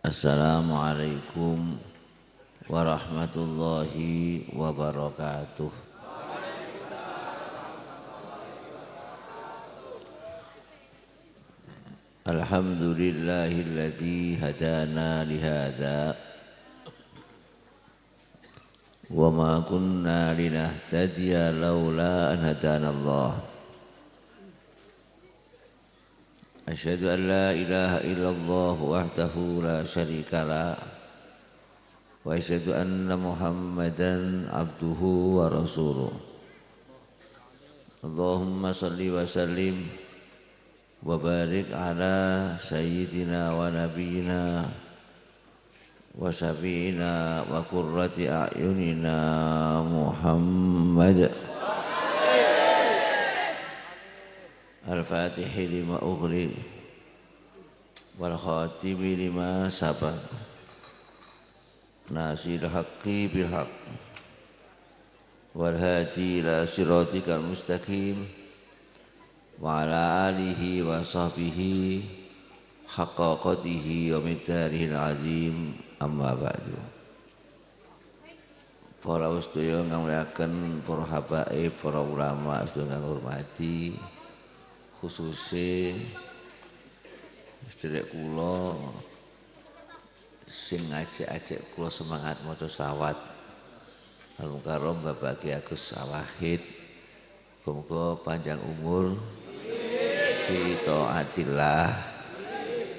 Assalamualaikum warahmatullahi wabarakatuh. Alhamdulillahilladzi hadana lihada wa ma kunna linahtadiya laula an hadanallah. Asyhadu an la ilaha illallah wahdahu la syarika la wa asyhadu anna Muhammadan abduhu wa rasuluh. Allahumma salli wa sallim wa barik ala sayyidina wa nabiyyina wa syafi'ina wa qurrati a'yunina Muhammad al-Fatihi lima ughliq wal khatimi lima sabaq nasil haqqi bil haqq wal hadi ila siratikal mustaqim wa ala alihi wa sahbihi haqqa qadrihi wa miqdarihil azim, amma ba'du. Para sedaya ngamuliaken para habaib, para ulama sedaya ngurmati khususnya sedherek kula sing ngajak-ajak kula semangat maca selawat Al-Mukarram Bapak Ki Agus Wahid, muga panjang umur fi taatillah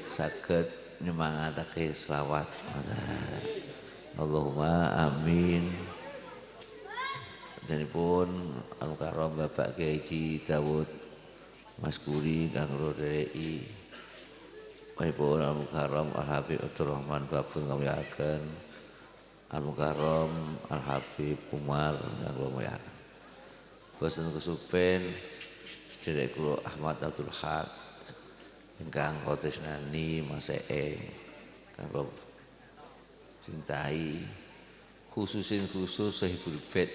saged nyemangatake selawat. Allahumma amin. Danipun Al-Mukarram Bapak Ki Haji Dawud Mas Guri kang RI Baipun Al-Mukarram Al-Habib Abdurrahman Babun ngamuliaken Al-Mukarram Al-Habib Umar kang ngamuliaken boten kesupen sedherek kula Ahmad Abdul Haq ingkang kotresnani Mas kang kula cintai khusus Sahibul Bait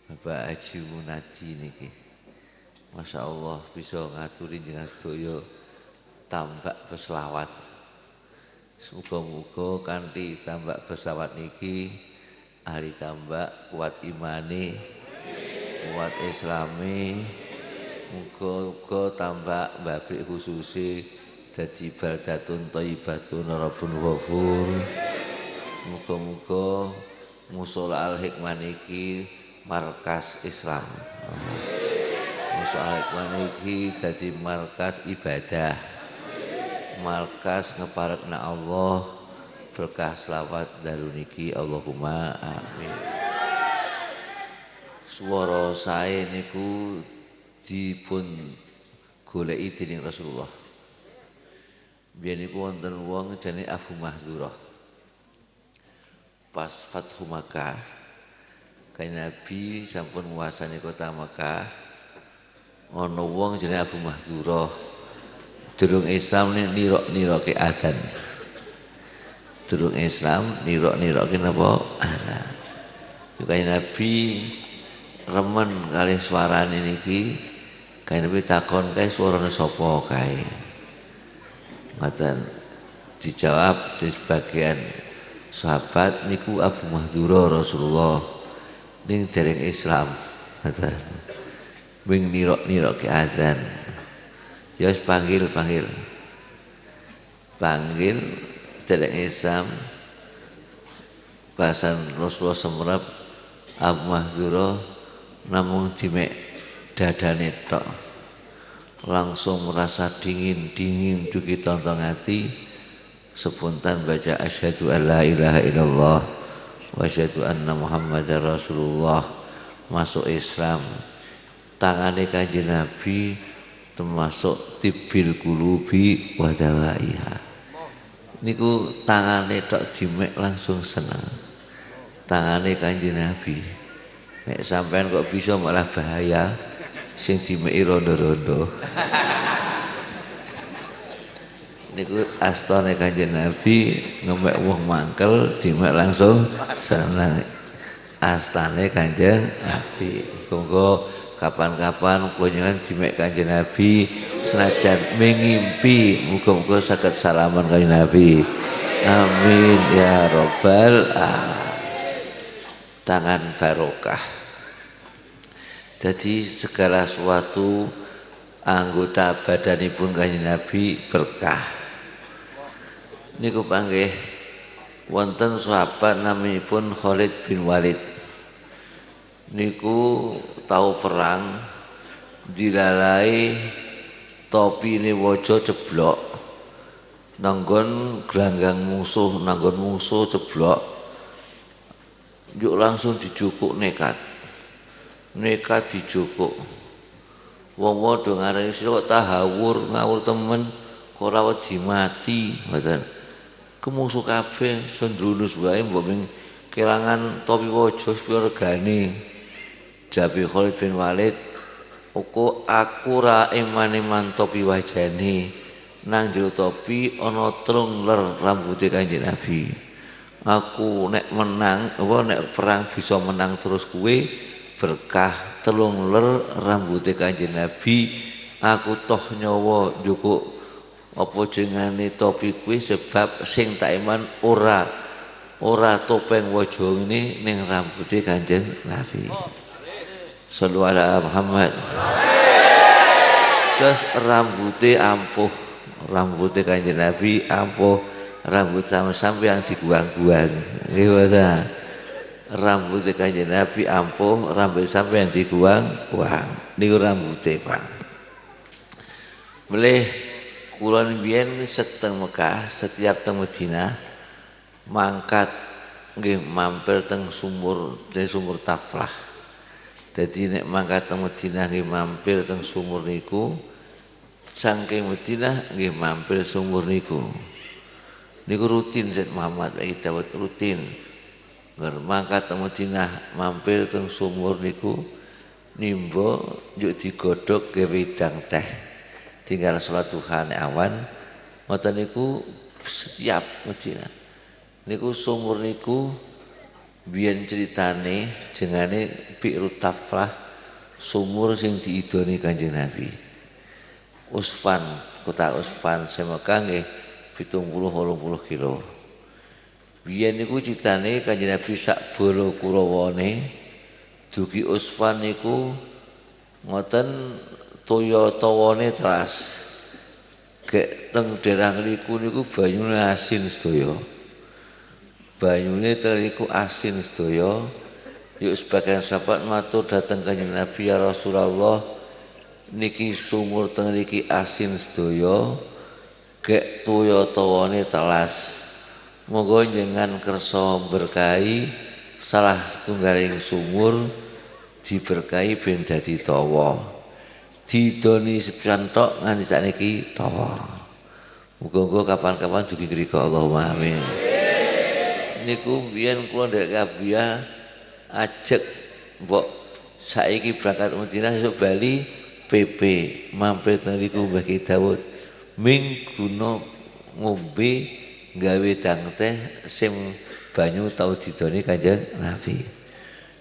Bapak Haji Munadi niki. Masya Allah bisa ngaturi jenengan sedaya tambak berselawat. Muga-muga kanthi tambak berselawat niki ahli tambak kuat imane, kuat islami. Muga-muga tambak babrik khususe dadi baldatun thayyibatun rabbun ghafur. Muga-muga mushola al-hikmah niki markas Islam. Soal iki dadi markas ibadah, markas ngeparekna Allah berkah selawat dalu niki, Allahumma amin. Swara sae niku dipun goleki dening Rasulullah. Biyen niku wonten wong jenenge Abu Mahdzurah. Pas Fathu Makkah, Kanjeng Nabi sampun nguasani kota Makkah. Ana wong jenenge Abu Mahdzurah durung Islam nirok-niroke adzan. Durung Islam nirok-niroke napa? Adzan. Kanjeng Nabi remen kalih swarane niki. Kanjeng Nabi takon kae swarane sapa kae? Ngoten dijawab di sebagian sahabat niku Abu Mahdzurah Rasulullah ning dereng Islam. Ngoten. Wing nirok ke adzan. Ya wis panggil dereng Islam. Bahasan Rasulullah semrep Abu Mahdzurah namung dimek dadane tok. Langsung merasa dingin dugi tontong hati. Spontan baca asyhadu alla ilaha illallah wa asyhadu anna Muhammadar Rasulullah, masuk Islam. Tangane Kanjeng Nabi termasuk tibil qulubi wa dawaiha. Niku tangane tok dimek langsung seneng. Tangane Kanjeng Nabi. Nek sampean kok bisa malah bahaya sing dimeki rondo-rondo. Niku astane Kanjeng Nabi ngemek wong mangkel dimek langsung seneng. Astane Kanjeng Nabi. Monggo kapan-kapan kunjungan dimek Kanjeng Nabi senajan mengimpi muga-muga saged salaman Kanjeng Nabi. Amin ya robbal alamin. Tangan barokah. Jadi segala sesuatu anggota badanipun Kanjeng Nabi berkah. Niku panggih wonten sahabat naminipun Khalid bin Walid. Niku tahu perang dilalai topine waja ceblok nanggon gelanggang musuh, nanggon musuh ceblok yuk langsung dijukuk nekat dijukuk wong-wong do ngarani kok tahawur ngawur temen kok ora wedi mati ngoten kemusuh kabeh sendrunus wae mbok kelangan topi waja sepira regane. Jabi Khalid bin Walid uko aku ra iman topi wajane nang jero topi ana telung ler rambuté Kanjeng Nabi. Aku nek menang apa nek perang bisa menang terus kuwe berkah telung ler rambuté Kanjeng Nabi. Aku toh nyawa njukuk apa jenenge topi kuwe sebab sing tak iman ora topeng waja ngene ning rambuté Kanjeng Nabi. Sallu ala Muhammad. Terus rambutnya ampuh, rambutnya Kanjeng Nabi ampuh, rambut sampai yang diguang-guang. Gimana? Rambutnya Kanjeng Nabi ampuh, rambut sampai yang diguang-guang. Niku rambutnya Pak. Boleh kula biyen seteng Mekah, setiap teng Madinah mangkat nggih mampir teng sumur Taflah. Jadi nek mangkat teng Madinah nggih mampir teng sumur niku, saking Madinah nggih mampir sumur niku. Niku rutin Said Muhammad lagi Dawud rutin. Ngger mangkat teng Madinah mampir teng sumur niku nimba yuk digodhog gawe wedang teh. Tinggal salat duha nek awan ngoten niku setiap Madinah. Niku sumur niku biyen ceritane jengane Bi'rut Taflah sumur sing diidoni Kanjeng Nabi. Usfan, kota Usfan Mekah nggih 70-80 kilo. Biyen niku ceritane Kanjeng Nabi sak bala Kurawane dugi Usfan niku ngoten toya tawane teras. Gek teng daerah niku banyune asin sedaya. Banyune teriku asin sedaya. Yuk sebagian sahabat matur datang Kanjeng Nabi ya Rasulullah niki sumur teng niki asin sedaya gek toya tawane telas. Monggo njenengan kersa berkahi salah setunggaling sumur diberkahi ben dadi tawa. Didoni sepisan tok nganti sakniki tawa. Muga-muga kapan-kapan dugi ngrika Allahumma amin. Niku biyen kula ndek Kabiyah ajek mbok saiki berangkat Madinah esuk Bali PP mampir teng riku Mbah Ki Dawud ming guna ngombe gawe dang teh sing banyu tau didoni Kanjeng Nabi.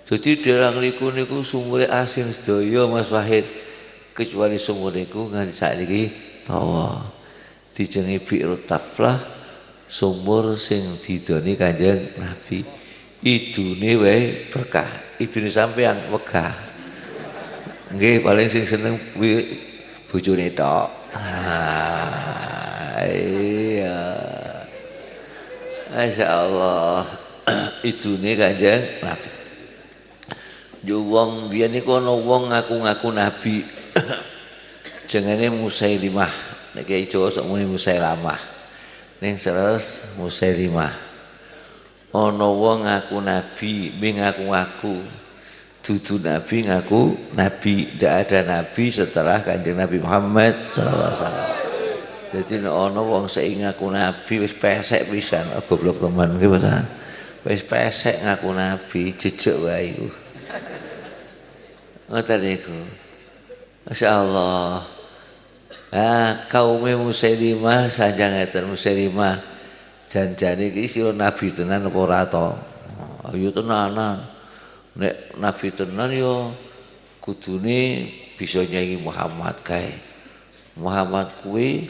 Dadi daerah riku niku sumure asin sedaya Mas Wahid kecuali sumur niku nganti saiki tawa. Dijenengi Bi'rut Taflah sumur sing didoni Kanjeng Nabi. Idune wae berkah, idune sampean wegah. Nggih paling sing seneng kuwi bojone tok. Iya. Masyaallah. Idune Kanjeng Nabi. Yo wong biyen niku ana wong ngaku-ngaku nabi. Jenenge Musailimah. Nek Kiai Jawa sok muni Musailamah. Ning seres Musailimah. Ana wong ngaku nabi, ngaku-ngaku dudu nabi ngaku nabi. Tidak ada nabi setelah Kanjeng Nabi Muhammad sallallahu alaihi wasallam. Jadi nek ana wong sing ngaku nabi wis pesek pisan, goblok teman nggih Pak. Wis pesek ngaku nabi, jejeg wae iku. Ngoten niku. Masyaallah. Kaum Musailimah sanjang ngeten Musailimah janjane iki sira nabi tenan apa ora to? Ayo tenanan. Nek nabi tenan yo kudune bisa nyanyi Muhammad kae. Muhammad kuwi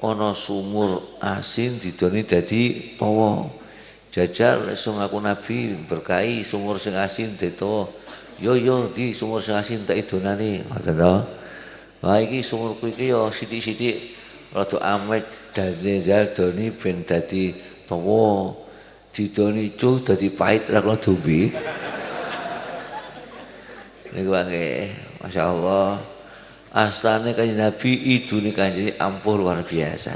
ana sumur asin didoni dadi tawa. Jajal iso ngaku nabi berkahi sumur sing asin dadi tawa. Yo di sumur sing asin tak idonane ngoten to. Wah iki sumurku iki ya sithik-sithik rada amet jajal doni ben dadi tawa. Didoni cuh dadi pahit ra kena dombe. Niku nggih, masyaallah. Astane Kanjeng Nabi idune Kanjeng ampun luar biasa.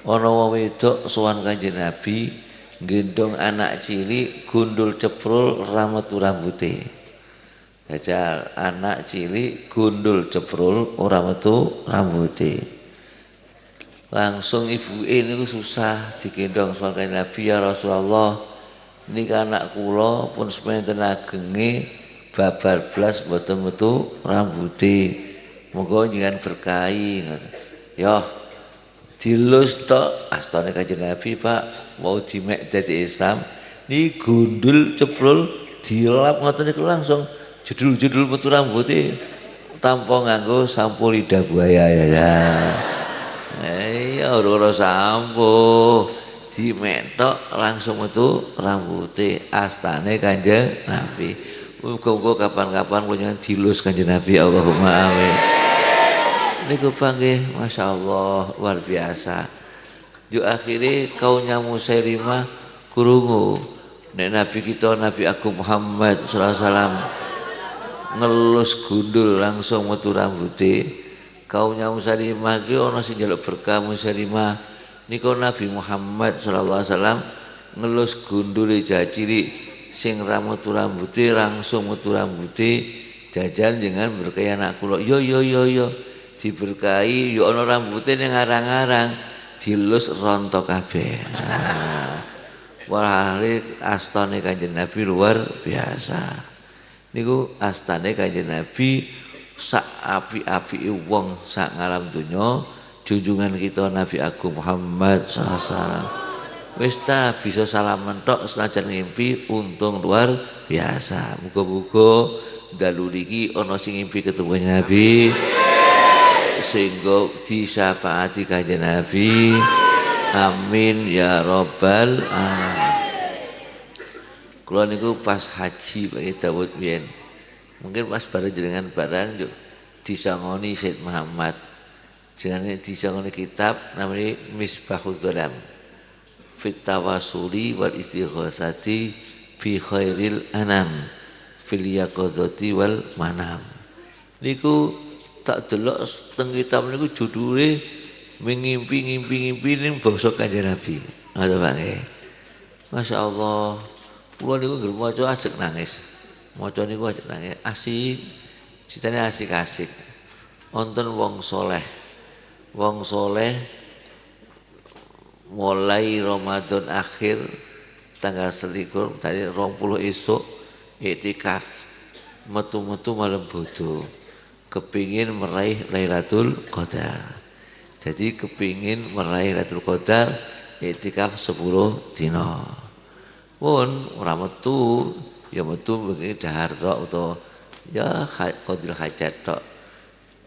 Ana wong wedok sowan Kanjeng Nabi gendong anak cilik gundul ceprul rametu rambute. Jajal anak cilik gundul ceprul ora metu rambute. Langsung ibuke niku susah digendong sowan Kanjeng Nabi, ya Rasulullah. Niki anak kula pun semanten agenge babar blas mboten metu rambuté. Monggo njenengan berkahi ngoten. Yo dilus tok astane Kanjeng Nabi, Pak, mau dimek dadi Islam. Ni gundul ceprul dilap ngoten niku langsung jedul-jedul metu rambuté tanpa nganggo sampo lidah buaya ya. Iya ora sampo dimetok langsung metu rambute astane Kanjeng Nabi. Muga-muga kapan-kapan kula dilus Kanjeng Nabi, Allahumma amin. Niku panggih masyaallah luar biasa. Yo akhire kaumnya Musailimah krungu nek Nabi kita Nabi Agung Muhammad sallallahu alaihi wasallam ngelus gundul langsung metu rambute. Kaumnya Musailimah ki ana sing njaluk berkah Musailimah. Niku Nabi Muhammad sallallahu alaihi wasallam ngelus gundule cilik sing metu rambute langsung metu rambute. Jajan dengan berkaya anak kula. Yo diberkahi yo ana rambute ning arang-arang dilus rontok kabeh. Walhasil astane Kanjeng Nabi luar biasa. Niku astane Kanjeng Nabi sak api-apike wong sak ngalam donya, junjungan kita Nabi Agung Muhammad sallallahu alaihi wasallam. Wis ta bisa salaman tok senajan ngimpi untung luar biasa. Muga-muga dalu niki ana sing ngimpi ketemu Nabi sehingga disyafaati Kanjeng Nabi. Amin ya rabbal alamin. Kula niku pas haji Pak Dawud biyen. Mungkin pas bareng jenengan barang disangoni Said Muhammad. Jenenge disangoni kitab namanya Misbahul Dhalam. Fit tawasuli wal istighosati bi khairil anam fil yaqazati wal manam. Niku tak delok teng kitab niku judule ngimpi ning bangsa Kanjeng Nabi. Ngoten Pak nggih. Masyaallah. Kula niku nggih maca ajek nangis. Maca niku ajek nangis. Asik. Citane asik-asik. Wonten wong soleh. Wong soleh mulai Ramadan akhir tanggal 21 tadi 20 esuk iktikaf metu-metu malam bodo. Kepingin meraih Lailatul Qadar. Jadi kepingin meraih Lailatul Qadar iktikaf 10 dina. Pun ora metu, ya metu begini dahar tok utawa ya qadil hajat tok.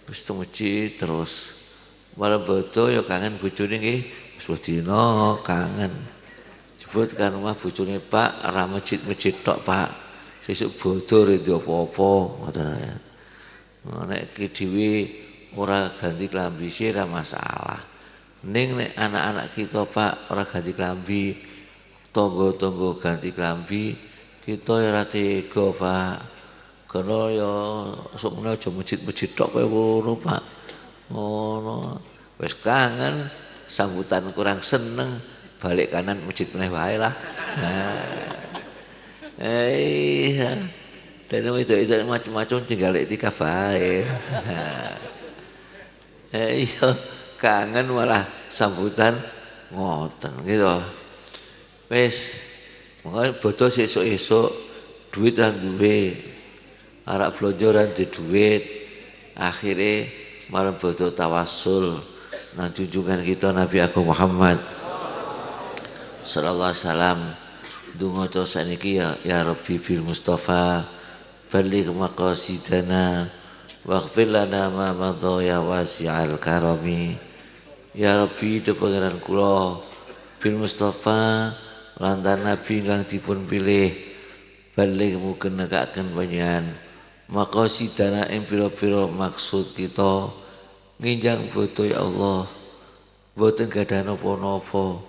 Wis masjid terus. Malam bodo ya kangen bojone nggih 10 dina kangen. Jebut kan omah bojone Pak ora masjid-masjid tok Pak. Sesuk bodo re apa-apa ngoten ya. Nek ki dhewe ora ganti klambi sih ora masalah. Ning nek anak-anak kita Pak ora ganti klambi, tangga-tangga ganti klambi, kita ya ora tega Pak. Karena ya sukne aja masjid-masjid tok kaya ngono Pak. Ngono. Wis kangen sambutan kurang seneng balik kanan masjid meneh wae lah. Dan itu macam-macam tinggal iktikaf bae. Iya, kangen malah sambutan ngoten gitu. Wis, monggo bodo sesuk-esuk duit lan duwe. Arak blonjo lan di duit. Akhire malam bodo tawasul nang junjungan kita Nabi Agung Muhammad sallallahu alaihi wasallam. Donga to saniki ya Rabbi bil Mustafa balligh maqasidana waghfir lana ma madha ya wasi'al karami Ya Rabbi do pangeran kula bil Mustafa lantaran nabi kang dipun pilih balik mugen negakaken panjenengan maqasidana ing pira-pira maksud kita nginjang bodo ya Allah boten gadah napa-napa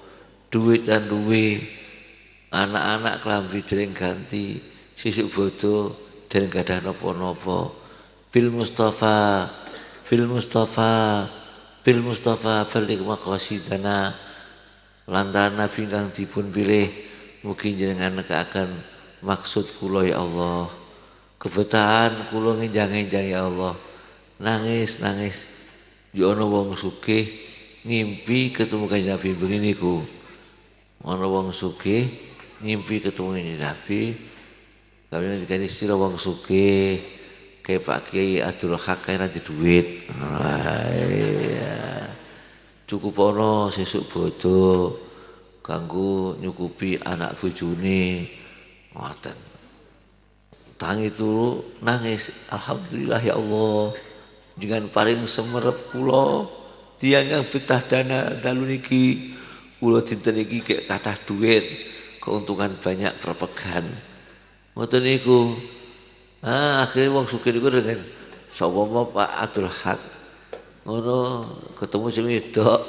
duit dan duwe anak-anak klambi dereng ganti sisuk bodo dereng gadah napa-napa bil Mustafa bil Mustafa bil Mustafa balik maqasidana lantaran nabi kang dipun pilih mugi jenengan nekakaken maksud kula ya Allah kebetahan kula nginjang-injang ya Allah nangis yo ana wong sugih ngimpi ketemu kanjeng Nabi begini ku ana wong sugih ngimpi ketemu kanjeng Nabi kami dikani sira wong sugih kayak Pak Kiai Abdul Haq kaya nanti duit cukup ana sesuk bodo kanggo nyukupi anak bojone ngoten tangi turu nangis alhamdulillah ya Allah dengan paling semerep kula tiyang yang betah dana dalu niki kula dinten iki gek kathah duit keuntungan banyak perpegan ngoten niku akhirnya wong sugih niku dengan sapa Pak Abdul Haq ngono ketemu sing wedok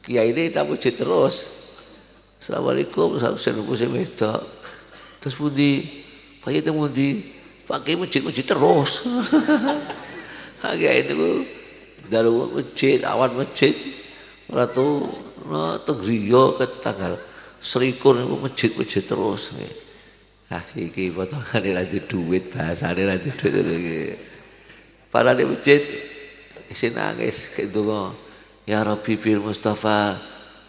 kiai ini tak puji terus assalamualaikum salam sing wedok terus pundi Pak Kiai temu di Pak Kiai masjid terus kiai itu dalu masjid awan masjid ratu tegriya ke tanggal selikur niku masjid terus iki potongane ra duit bahasane ra duit iki para di masjid isi nangis kendonga ya Rabbi bil Mustafa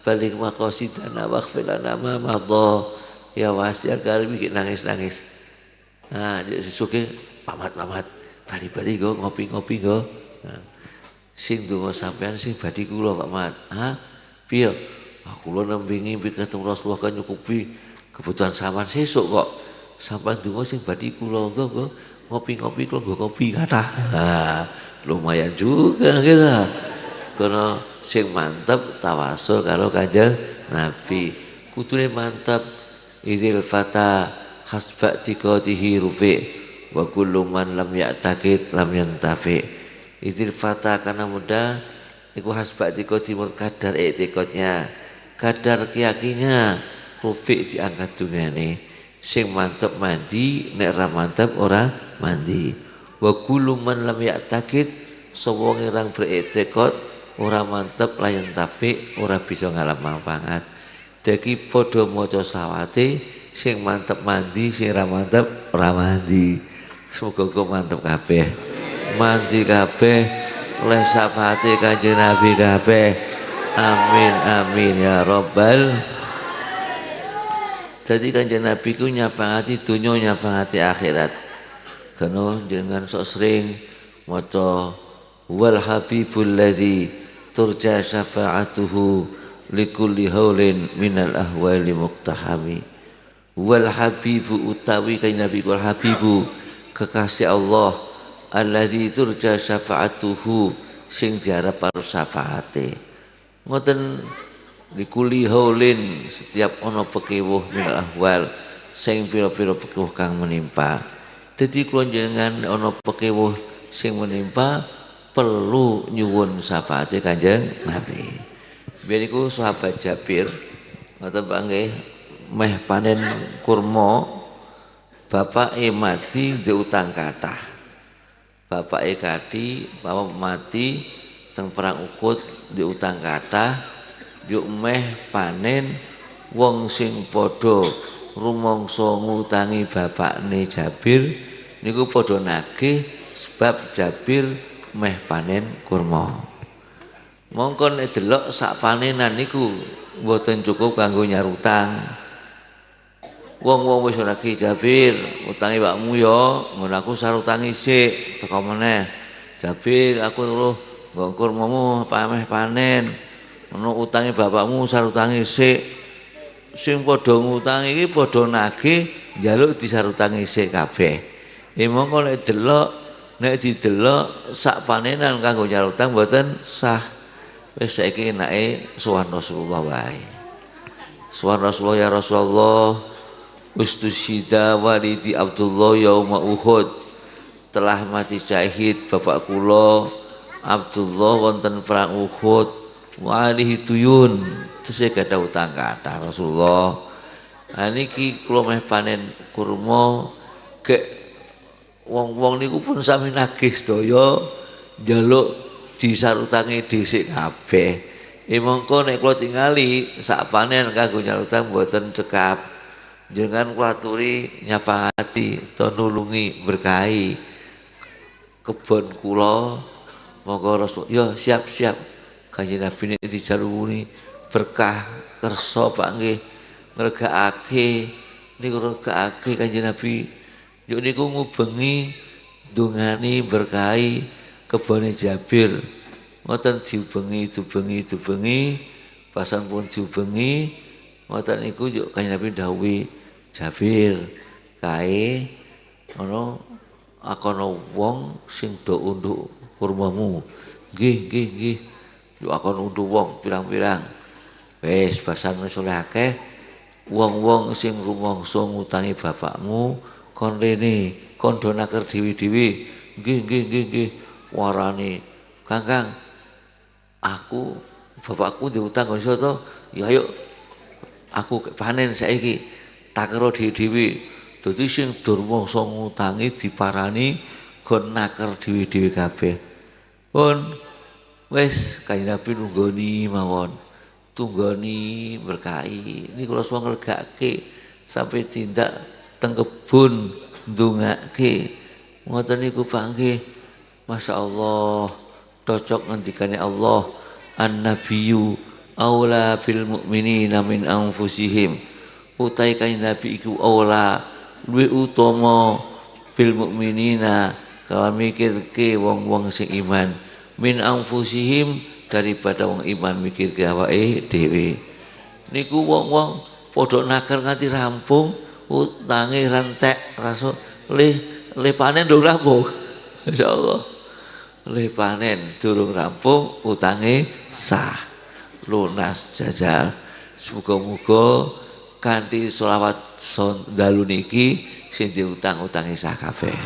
balik maqasidana waghfir lana ma madha ya wasi'al karim iki nangis jadi suke pamat bali-bali go ngopi-ngopi go sing donga sampean sing badhe kula Pak Mat piye kula nembe ngimpi ketemu Rasulullah kan nyukupi kebutuhan sampean sesuk kok sampean donga sing badhe kula go ngopi-ngopi kula go kopi kathah lumayan juga gitu karena sing mantep tawasul karo Kanjeng Nabi kudune mantep idil fata hasba tiqatihi rufi wa kullu man lam ya'taqid lam yantafi idil fata karena muda iku hasba tiqati kadar i'tiqadnya kadar keyakinannya rufi diangkat dunyane sing mantep mandi nek ra mantep ora mandi wa kullu man lam ya'taqid sapa ngerang beriktikad ora mantep layan tapi ora bisa ngalam manfaat dadi padha maca sawate sing mantep mandi sing ra mantep ora mandi semoga mantep kabeh mandi kabeh oleh syafaate Kanjeng Nabi kabeh amin ya rabbal jadi Kanjeng Nabi ku nyapangati donya nyapangati akhirat kena dengan sok sering maca wal habibul ladzi turja syafa'atuhu likulli haulin minal ahwali muqtahami wal habibu utawi kanjeng Nabi wal habibu kekasih Allah alladzi turja syafa'atuhu sing diarep karo syafaate ngoten likulli haulin setiap ana pekewuh minal ahwal sing pira-pira pekewuh kang menimpa dadi kula njenengan ana pekewuh sing menimpa perlu nyuwun syafaate Kanjeng Nabi. Biyen iku sahabat Jabir ngoten Pak nggih meh panen kurma bapake mati ndek utang kathah. Bapake kadi bapak mati teng perang Uhud ndek utang kathah yuk meh panen wong sing padha rumangsa ngutangi bapakne Jabir niku padha nagih sebab Jabir meh panen kurma. Mongko nek delok sak panenan niku mboten cukup kanggo nyarutang. Wong-wong wis nagih Jabir, utangi pakmu ya, ngono aku sarutangi sik teko meneh. Jabir aku terus nggo kurmamu pameh panen. Ono utangi bapakmu sarutangi sik. Sing padha ngutangi iki padha nagih njaluk disarutangi sik kabeh. Mongko nek delok nek didelok sak panenan kanggo nyarutang mboten sah Wis saiki enake sowan Rasulullah wae. Sowan Rasulullah, ya Rasulullah, ustusyida walidi Abdullah yauma Uhud, telah mati syahid bapak kula Abdullah wonten perang Uhud, wa alihi tuyun, tesih gadah utang kathah Rasulullah. Ha niki kula meh panen kurma, gek wong-wong niku pun sami nagih sedaya njaluk disarutange dhisik kabeh. Mongko nek kula tingali sak panen kanggo nyarutang mboten cekap. Jenengan kula aturi nyafaati to nulungi berkahi kebon kula. Monggo Rasul ya siap-siap Kanjeng Nabi nek dijaruni berkah kersa Pak nggih ngregakake niku ngregakake Kanjeng Nabi. Yo niku ngubengi dungani berkahi kebone Jabir. Ngoten diubengi pasan pun diubengi ngoten niku yo Kanjeng Nabi dawuhi Jabir kae ngono akono wong sing do unduk kurmamu. Nggih yo akon unduk wong pirang-pirang. Wis pasan wis oleh akeh wong-wong sing rumangsa ngutangi bapakmu kon rene kon do naker dewi-dewi. Nggih warani Kang aku bapakku diutang kok iso to ya ayo aku panen saiki tak karo dhewe-dhewe dadi sing durmangsa ngutangi diparani gon naker dhewe-dhewe kabeh pun wis Kanjeng Nabi nunggoni mawon tunggoni berkahi niku kula suwun ngregake sampai tindak teng kebun ndongake ngoten niku Pak nggih masyaallah cocok ngendikane Allah an-nabiyyu aula bil mu'minina min anfusihim utai kanjeng Nabi iku aula luwih utama bil mu'minina kalau mikirke wong-wong sing iman min anfusihim daripada wong iman mikirke awake dhewe niku wong-wong padha naker nganti rampung utange rentek rasul le panen ndung rampung insyaallah le panen durung rampung utange sah lunas jajal. Muga-muga kanthi selawat dalu niki sing diutang-utange sah kabeh.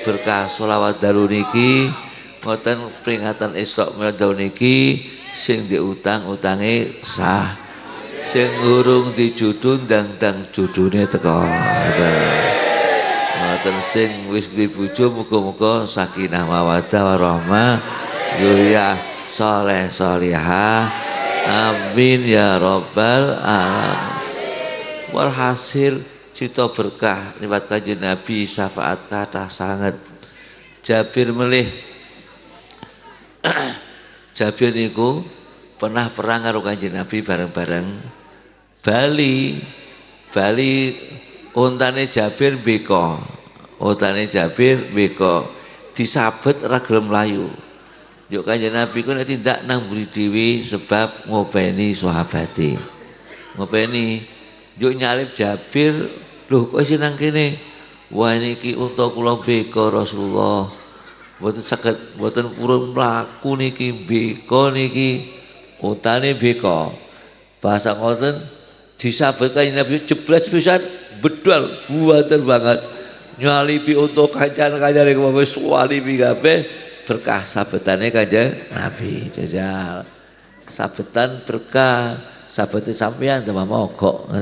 Berkah selawat dalu niki ngoten peringatan Isra Mi'raj dalu niki sing diutang-utange sah. Sing urung dijudu ndang-ndang judune teko. Ngoten sing wis duwe bojo muga-muga sakinah mawaddah warahmah dzurriyyah saleh salihah amin ya rabbal alamin. Walhasil cita berkah liwat Kanjeng Nabi syafaat kathah sanget. Jabir melih Jabir niku pernah perang karo Kanjeng Nabi bareng-bareng Bali untane Jabir beko. Untane Jabir beko. Disabet ora gelem mlayu. Yo Kanjeng Nabi ku nek tindak nang mburi dhewe sebab ngopeni sahabate. Ngopeni yo nyalip Jabir, lho kok isih nang kene. Wah niki unta kula beko Rasulullah. Mboten saged mboten purun mlaku niki beko niki. Untane beko. Bahasa ngoten disabet Kanjeng Nabi jeblas pisan bedol buatan banget nyalipi untuk kancan-kancane wis walipi kabeh berkah sabetane Kanjeng Nabi jajal sabetan berkah sabete sampeyan tambah mogok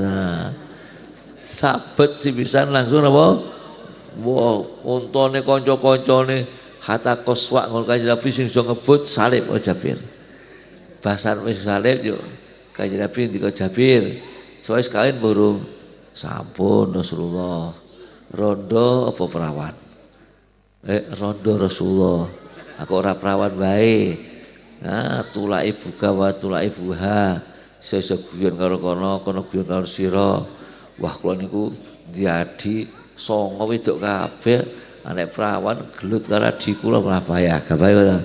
sabet sipisan langsung apa wow untane kanca-kancane hatta koswak ngono Kanjeng Nabi sing iso ngebut salib Jabir basan wis salib yo Kanjeng Nabi ndika Jabir soal sekalian burung sampun Rasulullah rondo apa perawan rondo Rasulullah aku ora perawan bae nah tula ibu gawa tula ibuha sesuk guyon karo kono guyon karo sira wah kula niku diadi songo wedok kabeh anek perawan gelut karo adi kula menapa ya gawe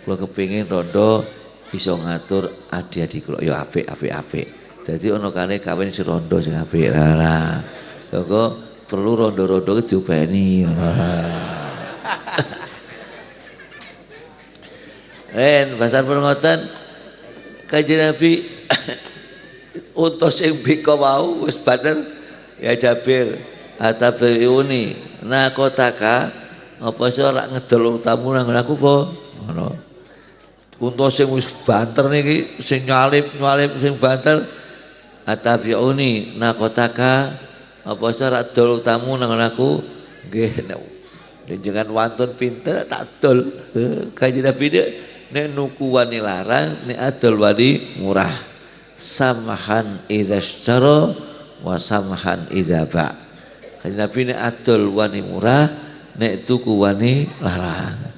kula kepengin rondo iso ngatur adi-adi kula ya apik. Jadi ono kane kawin si rondo sing apik. Lah. Kok perlu rondo-rondo ki diopeni. Pasar pun ngoten Kanjeng Nabi utus sing bika wau wis bater ya Jabir atabiuni nakotaka apa sih ora ngedol tamu nang aku apa ngono utus sing wis banter niki sing nyalip sing banter atabiuni nakotaka apa sih ora dol tamu nang aku nggih jangan wantun pinter tak dol Kanjeng Nabi nek nuku wani larang nek adol wani murah samahan idza ishtara wa samahan idza ba. Kanjeng Nabi nek adol wani murah nek tuku wani larang.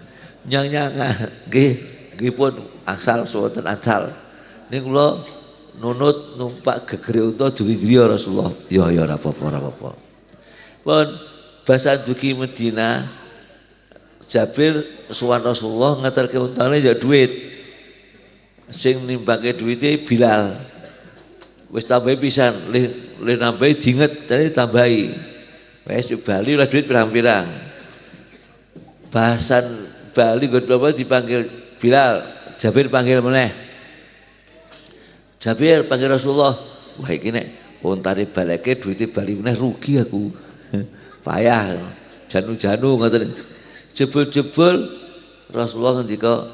Nyang-nyangan nggih pun asal wonten acal. Ning kula nunut numpak gegere unta dugi griya Rasulullah. Ya ora apa-apa. Pun basa dugi Madinah Jabir suwan Rasulullah ngeterke untane ya duit. Sing nimbake duite Bilal. Wis tambahi pisan, le nambahi dinget tadi tambahi. Wis Bali lah duit pirang-pirang. Bahasan Bali godho dipanggil Bilal, Jabir panggil meneh. Jabir panggil Rasulullah. Wah iki nek untane baleke duite bali meneh rugi aku. Payah. Janu-janu ngoten. Jebul-jebul Rasulullah ngendika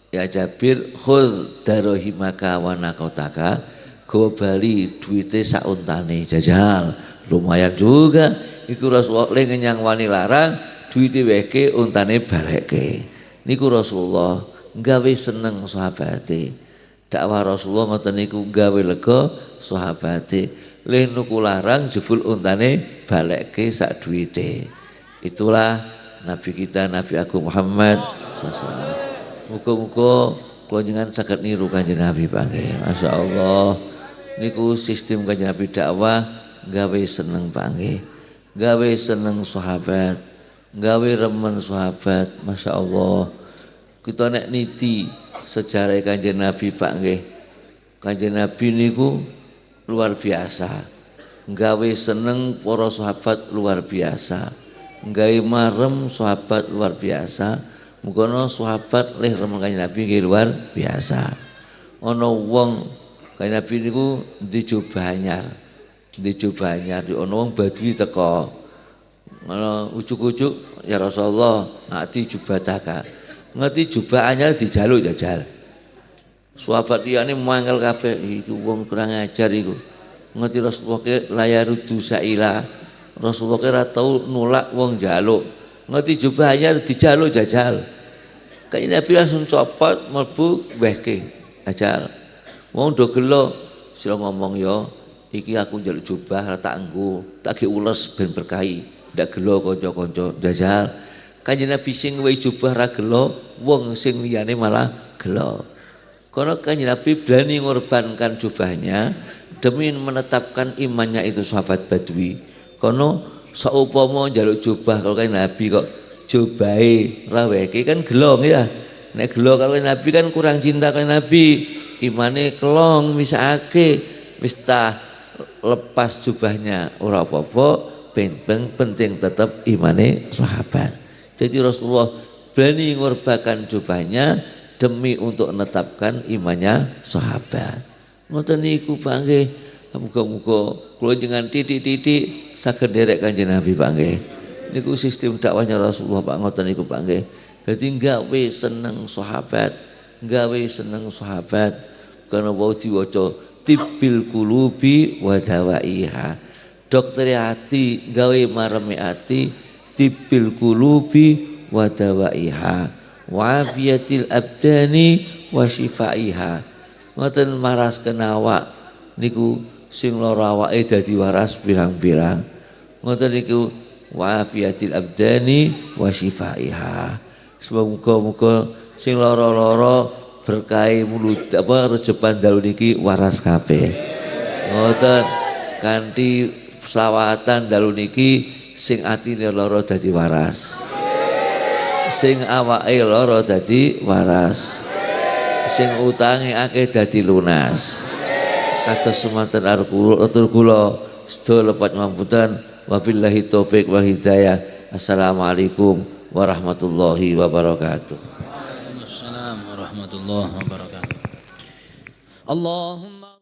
ya Jabir khudz darahimaka wa naqataka go bali duite sak untane jajal lumayan juga iku Rasulullah le ngenyang wani larang duite weke untane baleke niku Rasulullah gawe seneng sahabate dakwah Rasulullah ngoten niku gawe lega sahabate le nuku larang jebul untane baleke sak duite itulah Nabi kita, Nabi Agung Muhammad SAW. Muga-muga kula jenengan saged niru Kanjeng Nabi panggih. Masyaallah. Niku sistem Kanjeng Nabi dakwah gawe seneng panggih. Gawe seneng sahabat, gawe remen sahabat. Masyaallah. Kita nek niti sejarah Kanjeng Nabi panggih. Kanjeng Nabi niku luar biasa. Gawe seneng para sahabat luar biasa. Nggawe marem sahabat luar biasa mukono sahabat leh remen Kanjeng Nabi nggih luar biasa ana wong Kanjeng Nabi niku dijubah anyar ana wong Badui teka ana ujuk-ujuk ya Rasulullah ngati jubataka ngati jubah anyar dijaluk jajal sahabat liyane mangkel kabeh iku wong kurang ajar iku ngati Rasulullah ke layarudu saila Rasulullah kira tahu nolak wong jaluk ngerti jubah anyar dijaluk jajal Kanjeng Nabi langsung copot mlebu wehke jajal wong do gelo sira ngomong ya iki aku njaluk jubah ora tak nggo tak ge ules ben berkahi ndak gelo kanca-kanca jajal Kanjeng Nabi sing wehi jubah ra gelo wong sing liyane malah gelo kono Kanjeng Nabi berani mengorbankan jubahnya demi menetapkan imannya itu sahabat Badui kono saupama njaluk jubah kalau Kanjeng Nabi kok jubahe raweke kan gelong ya nek gelo kalau Nabi kan kurang cinta Kanjeng Nabi imane kelong misake wis ta lepas jubahnya ora apa-apa penting tetap imane sahabat jadi Rasulullah berani ngorbankan jubahnya demi untuk menetapkan imannya sahabat ngoten niku panggih muga-muga kula jenengan titik-titik saged nderek Kanjeng Nabi panggih. Niku sistem dakwahnya Rasulullah Pak ngoten niku panggih. Dadi gawe seneng sahabat, karena wau diwaca tibbil qulubi wa dawaiha. Dokter hati gawe maremi ati tibbil qulubi wa dawaiha. Wa afiyatil abdani wa shifaiha. Ngoten maras kenawak niku sing lara awake dadi waras pirang-pirang ngoten niku wa afiyatil abdani wa shifaiha semoga-moga sing lara-lara berkah mulut rejepan dalu niki waras kabeh ngoten kanthi selawatan dalu niki sing atine lara dadi waras sing awake lara dadi waras sing utange akeh dadi lunas kados semanten atur kula sedaya lepat mamputan wabillahi taufik wal hidayah assalamualaikum warahmatullahi wabarakatuh. Waalaikumsalam warahmatullahi warahmatullahi wabarakatuh. Allahumma